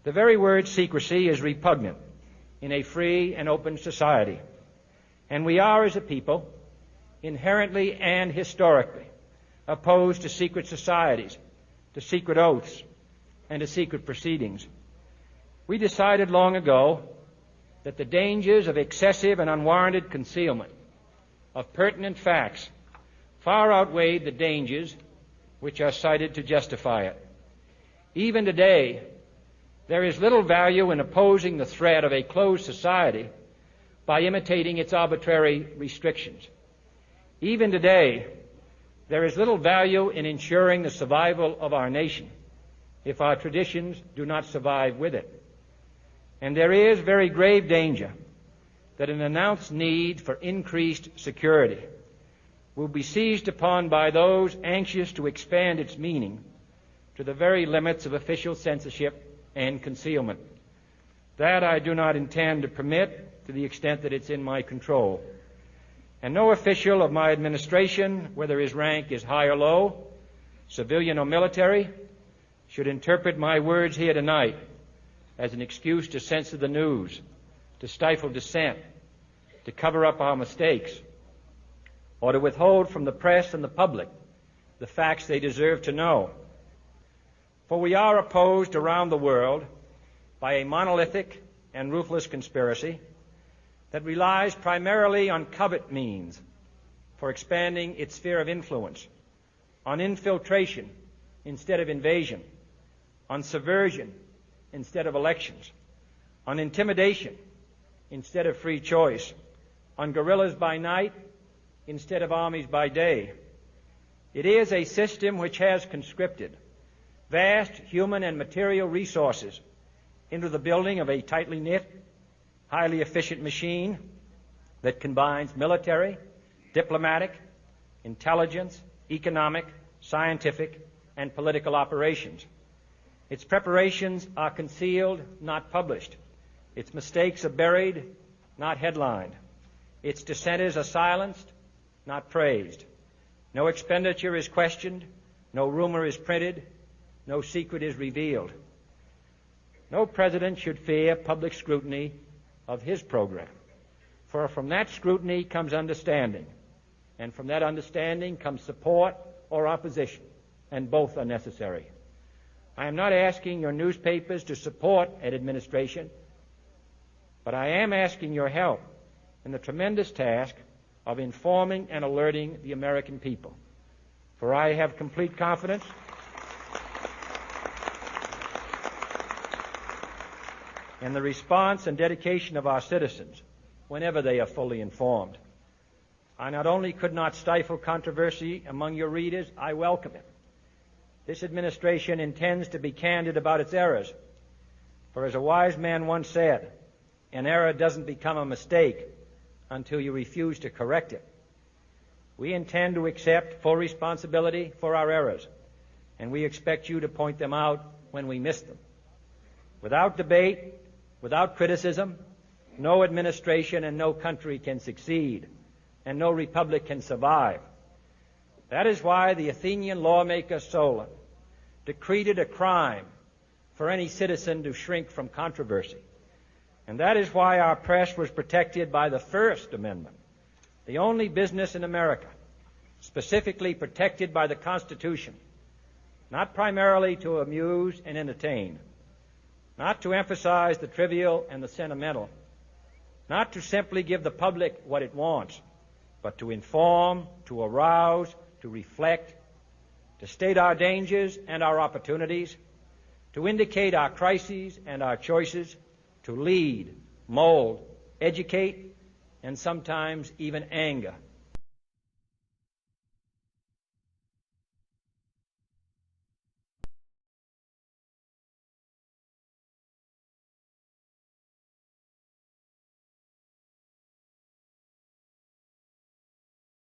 The very word secrecy is repugnant in a free and open society, and we are, as a people, inherently and historically opposed to secret societies, to secret oaths, and to secret proceedings. We decided long ago that the dangers of excessive and unwarranted concealment of pertinent facts far outweighed the dangers which are cited to justify it. Even today, there is little value in opposing the threat of a closed society by imitating its arbitrary restrictions. Even today, there is little value in ensuring the survival of our nation if our traditions do not survive with it. And there is very grave danger that an announced need for increased security will be seized upon by those anxious to expand its meaning to the very limits of official censorship and concealment. That I do not intend to permit to the extent that it's in my control. And no official of my administration, whether his rank is high or low, civilian or military, should interpret my words here tonight as an excuse to censor the news, to stifle dissent, to cover up our mistakes, or to withhold from the press and the public the facts they deserve to know. For we are opposed around the world by a monolithic and ruthless conspiracy that relies primarily on covert means for expanding its sphere of influence, on infiltration instead of invasion, on subversion instead of elections, on intimidation instead of free choice, on guerrillas by night instead of armies by day. It is a system which has conscripted vast human and material resources into the building of a tightly knit, highly efficient machine that combines military, diplomatic, intelligence, economic, scientific, and political operations. Its preparations are concealed, not published. Its mistakes are buried, not headlined. Its dissenters are silenced, not praised. No expenditure is questioned, no rumor is printed, no secret is revealed. No president should fear public scrutiny of his program, for from that scrutiny comes understanding, and from that understanding comes support or opposition, and both are necessary. I am not asking your newspapers to support an administration, but I am asking your help in the tremendous task of informing and alerting the American people. For I have complete confidence in the response and dedication of our citizens whenever they are fully informed. I not only could not stifle controversy among your readers, I welcome it. This administration intends to be candid about its errors. For as a wise man once said, an error doesn't become a mistake until you refuse to correct it. We intend to accept full responsibility for our errors, and we expect you to point them out when we miss them. Without debate, without criticism, no administration and no country can succeed, and no republic can survive. That is why the Athenian lawmaker Solon decreed it a crime for any citizen to shrink from controversy. And that is why our press was protected by the First Amendment, the only business in America specifically protected by the Constitution, not primarily to amuse and entertain, not to emphasize the trivial and the sentimental, not to simply give the public what it wants, but to inform, to arouse, to reflect, to state our dangers and our opportunities, to indicate our crises and our choices, to lead, mold, educate, and sometimes even anger